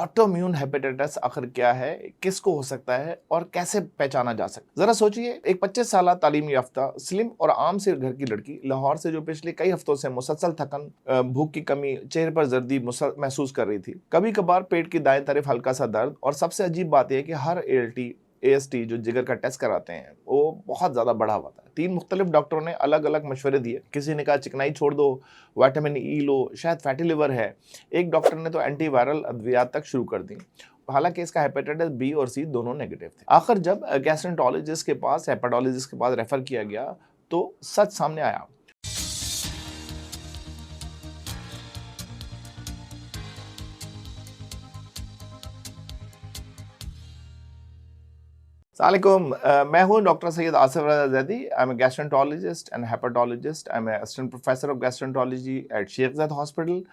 Autoimmune hepatitis आखिर क्या है, किसको हो सकता है और कैसे पहचाना जा सकता है। जरा सोचिए, एक 25 साल तालीम याफ्ता स्लिम और आम से घर की लड़की लाहौर से जो पिछले कई हफ्तों से मुसलसल थकन, भूख की कमी, चेहरे पर जर्दी महसूस कर रही थी। कभी कभार पेट की दाएं तरफ हल्का सा दर्द, और सबसे अजीब बात यह है कि हर AST जो जिगर का टेस्ट कराते हैं वो बहुत ज्यादा बढ़ा हुआ था। 3 मुख्तलिफ डॉक्टरों ने अलग अलग मशवरे दिए। किसी ने कहा चिकनाई छोड़ दो, विटामिन ई लो, शायद फैटी लिवर है। एक डॉक्टर ने तो एंटीवायरल अद्वियात तक शुरू कर दी। हालांकि इसका हेपेटाइटिस बी और सी दोनों नेगेटिव थे। आखिर जब गैस्ट्रोएंटरोलॉजिस्ट के पास, हेपेटोलॉजिस्ट के पास रेफर किया गया तो सच सामने आया। अस्सलामुअलैकुम, मैं हूं doctor Syed Asif Raza Zaidi. I am a gastroenterologist and hepatologist. I am assistant professor of gastroenterology at Sheikh Zayed hospital,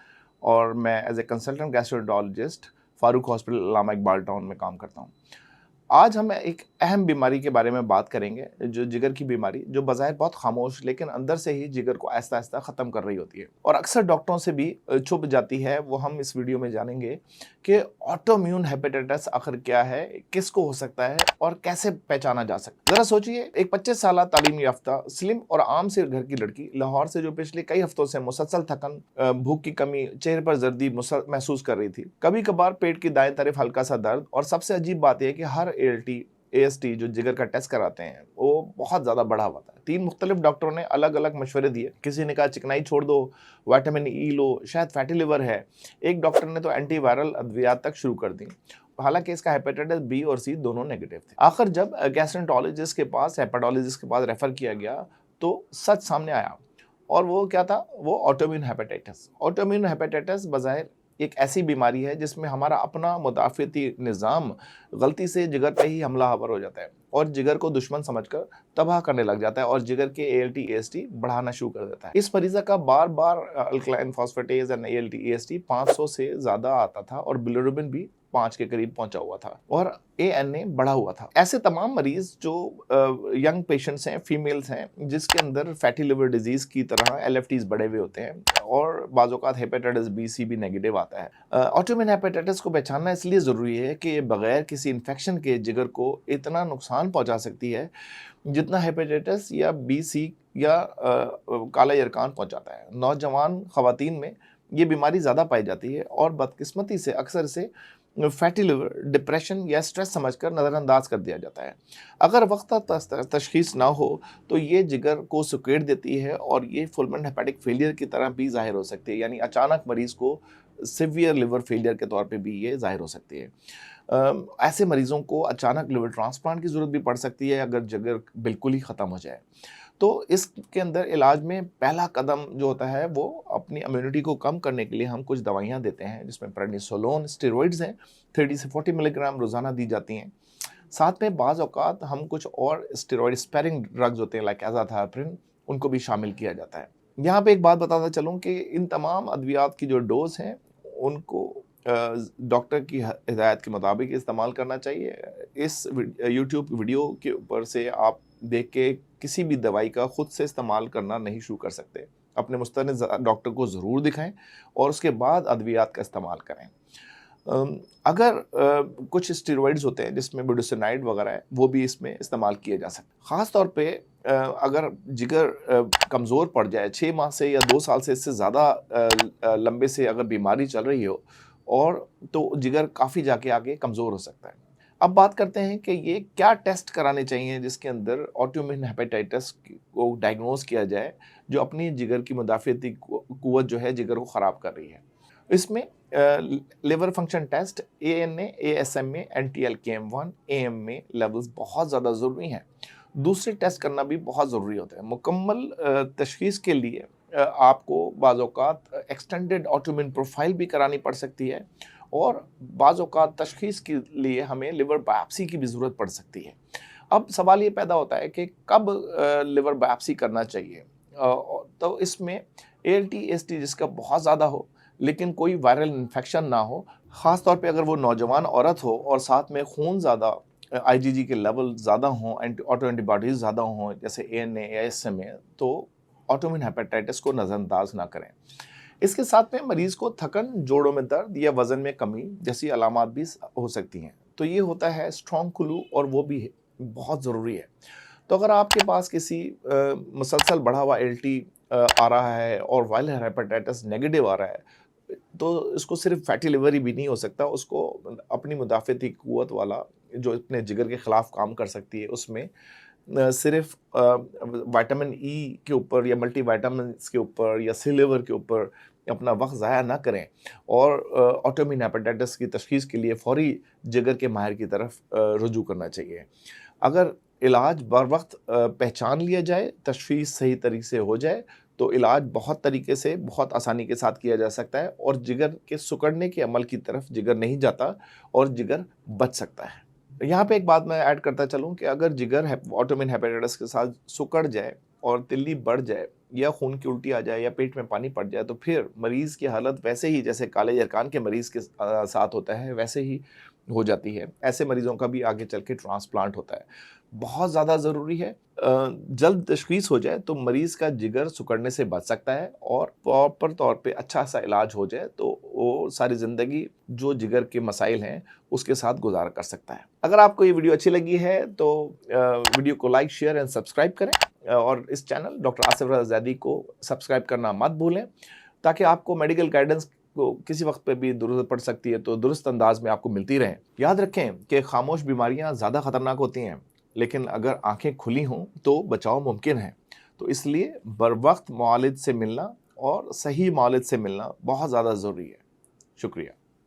और मैं as a consultant gastroenterologist Farooq hospital Allama Iqbal town में काम करता हूं। आज हम एक अहम बीमारी के बारे में बात करेंगे, जो जिगर की बीमारी, जो बज़ाहिर बहुत खामोश लेकिन अंदर से ही जिगर को आहिस्ता आहिस्ता ख़त्म कर रही होती है और अक्सर डॉक्टरों से भी छुप जाती है। वो हम इस वीडियो में जानेंगे कि ऑटोइम्यून हेपेटाइटिस आखिर क्या है, किसको हो सकता है और कैसे पहचाना जा सकता है। ज़रा सोचिए, एक 25 साल तालीम याफ्ता स्लिम और आम से घर की लड़की लाहौर से जो पिछले कई हफ्तों से मुसलसल थकन, भूख की कमी, चेहरे पर जर्दी महसूस कर रही थी। कभी कभार पेट की दाएं तरफ हल्का सा दर्द, और सबसे अजीब बात यह है कि हर AST जो जिगर का टेस्ट कराते हैं वो बहुत ज़्यादा बढ़ा हुआ था। 3 मुख्तलिफ डॉक्टरों ने अलग अलग मशवरे दिए। किसी ने कहा चिकनाई छोड़ दो, विटामिन ई लो, शायद फैटी लिवर है। एक डॉक्टर ने तो एंटीवायरल अद्वियात तक शुरू कर दी। हालांकि इसका हेपेटाइटिस बी और सी दोनों नेगेटिव थे। आखिर जब गैस्ट्रोएंटरोलॉजिस्ट के पास, हेपेटोलॉजिस्ट के पास रेफर किया गया तो सच सामने आया। और वो क्या था? वो ऑटोइम्यून हेपेटाइटिस। ऑटोइम्यून हेपेटाइटिस बज़ाहिर एक ऐसी बीमारी है जिसमें हमारा अपना मुदाफ़ती निज़ाम गलती से जिगर पे ही हमला आवर हो जाता है और जिगर को दुश्मन समझकर तबाह करने लग जाता है और जिगर के ALT AST बढ़ाना शुरू कर देता है। इस मरीज़ा का बार बार alkaline phosphatase and ALT AST 500 से ज़्यादा आता था और बिलिरुबिन भी 5 के करीब पहुंचा हुआ था और ANA बढ़ा हुआ था। ऐसे तमाम मरीज जो यंग पेशेंट्स हैं, फीमेल्स हैं, जिसके अंदर फैटी लिवर डिजीज की तरह LFTs बढ़े हुए होते हैं और बाज़-औक़ात हेपेटाइटिस बी सी भी नेगेटिव आता है। ऑटोइम्यून हेपेटाइटिस को पहचानना इसलिए ज़रूरी है कि बगैर किसी इन्फेक्शन के जिगर को इतना नुकसान पहुंचा सकती है जितना हेपेटाइटिस या BC या काला यरकान पहुंचाता है। नौजवान ख़वातीन में ये बीमारी ज़्यादा पाई जाती है और बदकिस्मती से अक्सर से फैटी लिवर, डिप्रेशन या स्ट्रेस समझकर नज़रअंदाज कर दिया जाता है। अगर वक्त तशख़ीस ना हो तो ये जिगर को सुकेड़ देती है और ये फुलमेंट हेपेटिक फेलियर की तरह भी ज़ाहिर हो सकती है, यानी अचानक मरीज़ को सिवियर लिवर फेलियर के तौर पे भी ये ज़ाहिर हो सकती है। ऐसे मरीज़ों को अचानक लिवर ट्रांसप्लांट की ज़रूरत भी पड़ सकती है अगर जिगर बिल्कुल ही ख़त्म हो जाए। तो इसके अंदर इलाज में पहला कदम जो होता है वो अपनी इम्यूनिटी को कम करने के लिए हम कुछ दवाइयाँ देते हैं, जिसमें प्रेडनिसोलोन, स्टेरॉइड्स हैं, 30 से 40 मिलीग्राम रोज़ाना दी जाती हैं। साथ में बाज़ औक़ात हम कुछ और स्टेरॉइड स्पेरिंग ड्रग्स होते हैं लाइक एज़ाथाइप्रिन, उनको भी शामिल किया जाता है। यहाँ पे एक बात बताता चलूँ कि इन तमाम अद्वियात की जो डोज़ हैं उनको डॉक्टर की हिदायत के मुताबिक इस्तेमाल करना चाहिए। इस यूट्यूब वीडियो के ऊपर से आप देख के किसी भी दवाई का खुद से इस्तेमाल करना नहीं शुरू कर सकते। अपने मुस्तनिद डॉक्टर को ज़रूर दिखाएं और उसके बाद अद्वियात का इस्तेमाल करें। अगर कुछ स्टेरॉइड्स होते हैं जिसमें बुटासिनाइड वगैरह है, वो भी इसमें इस्तेमाल किए जा सकते हैं। ख़ास तौर पे अगर जिगर कमज़ोर पड़ जाए, 6 माह से या 2 साल से इससे ज़्यादा लंबे से अगर बीमारी चल रही हो और तो जिगर काफ़ी जाके आगे कमज़ोर हो सकता है। अब बात करते हैं कि ये क्या टेस्ट कराने चाहिए जिसके अंदर ऑटोइम्यून हेपेटाइटिस को डायग्नोज किया जाए, जो अपनी जिगर की मुदाफ़ती क़ुव्वत जो है जिगर को ख़राब कर रही है। इसमें liver function test, ANA, ASMA, NTLK-M1, AMA levels बहुत ज़्यादा ज़रूरी हैं। दूसरे टेस्ट करना भी बहुत ज़रूरी होता है। मुकम्मल तशख़ीस के लिए आपको बाज़ औक़ात एक्सटेंडेड ऑटोइम्यून प्रोफाइल भी करानी पड़ सकती है और बाज़ औक़ात तशख़ीस के लिए हमें लिवर बायोप्सी की भी ज़रूरत पड़ सकती है। अब सवाल ये पैदा होता है कि कब लिवर बायोप्सी करना चाहिए। तो इसमें ALT AST जिसका बहुत ज़्यादा हो लेकिन कोई वायरल इन्फेक्शन ना हो, ख़ास तौर पे अगर वो नौजवान औरत हो और साथ में खून ज़्यादा, IgG के लेवल ज़्यादा हों, ऑटो एंटीबॉडीज़ ज़्यादा हों जैसे ANA या SMA, तो ऑटोइम्यून हेपेटाइटिस को नज़रअंदाज ना करें। इसके साथ में मरीज़ को थकन, जोड़ों में दर्द या वज़न में कमी जैसी अलामात भी हो सकती हैं। तो ये होता है स्ट्रॉन्ग क्लू और वो भी बहुत ज़रूरी है। तो अगर आपके पास किसी मुसलसल बढ़ा हुआ एलटी आ रहा है और वायरल हेपेटाइटिस नेगेटिव आ रहा है, तो इसको सिर्फ फैटी लिवर ही भी नहीं हो सकता, उसको अपनी मुदाफ़ती क़ुव्वत वाला जो अपने जिगर के ख़िलाफ़ काम कर सकती है, उसमें सिर्फ विटामिन ई के ऊपर या मल्टी विटामिन्स के ऊपर या सी लिवर के ऊपर अपना वक्त ज़ाया ना करें और ऑटोइम्यून हेपेटाइटिस की तशख़ीस के लिए फ़ौरी जिगर के माहिर की तरफ रुजू करना चाहिए। अगर इलाज बर वक्त पहचान लिया जाए, तशख़ीस सही तरीके से हो जाए, तो इलाज बहुत तरीके से, बहुत आसानी के साथ किया जा सकता है और जिगर के सिकुड़ने के अमल की तरफ जिगर नहीं जाता और जिगर बच सकता है। यहाँ पे एक बात मैं ऐड करता चलूँ कि अगर जिगर ऑटोइम्यून हेपेटाइटिस के साथ सिकुड़ जाए और तिल्ली बढ़ जाए या खून की उल्टी आ जाए या पेट में पानी पड़ जाए, तो फिर मरीज़ की हालत वैसे ही जैसे काले यरकान के मरीज़ के साथ होता है, वैसे ही हो जाती है। ऐसे मरीज़ों का भी आगे चल के ट्रांसप्लांट होता है। बहुत ज़्यादा ज़रूरी है जल्द तशख़ीस हो जाए तो मरीज़ का जिगर सिकुड़ने से बच सकता है और प्रॉपर तौर पे अच्छा सा इलाज हो जाए तो वो सारी ज़िंदगी जो जिगर के मसाइल हैं उसके साथ गुज़ारा कर सकता है। अगर आपको ये वीडियो अच्छी लगी है तो वीडियो को लाइक, शेयर एंड सब्सक्राइब करें और इस चैनल डॉक्टर आसिफ रज़ा ज़ैदी को सब्सक्राइब करना मत भूलें, ताकि आपको मेडिकल गाइडेंस को किसी वक्त पे भी ज़रूरत पड़ सकती है तो दुरुस्त अंदाज में आपको मिलती रहें। याद रखें कि खामोश बीमारियां ज़्यादा ख़तरनाक होती हैं, लेकिन अगर आंखें खुली हों तो बचाव मुमकिन है। तो इसलिए बर वक्त मुआलिज से मिलना और सही मुआलिज से मिलना बहुत ज़्यादा ज़रूरी है। शुक्रिया।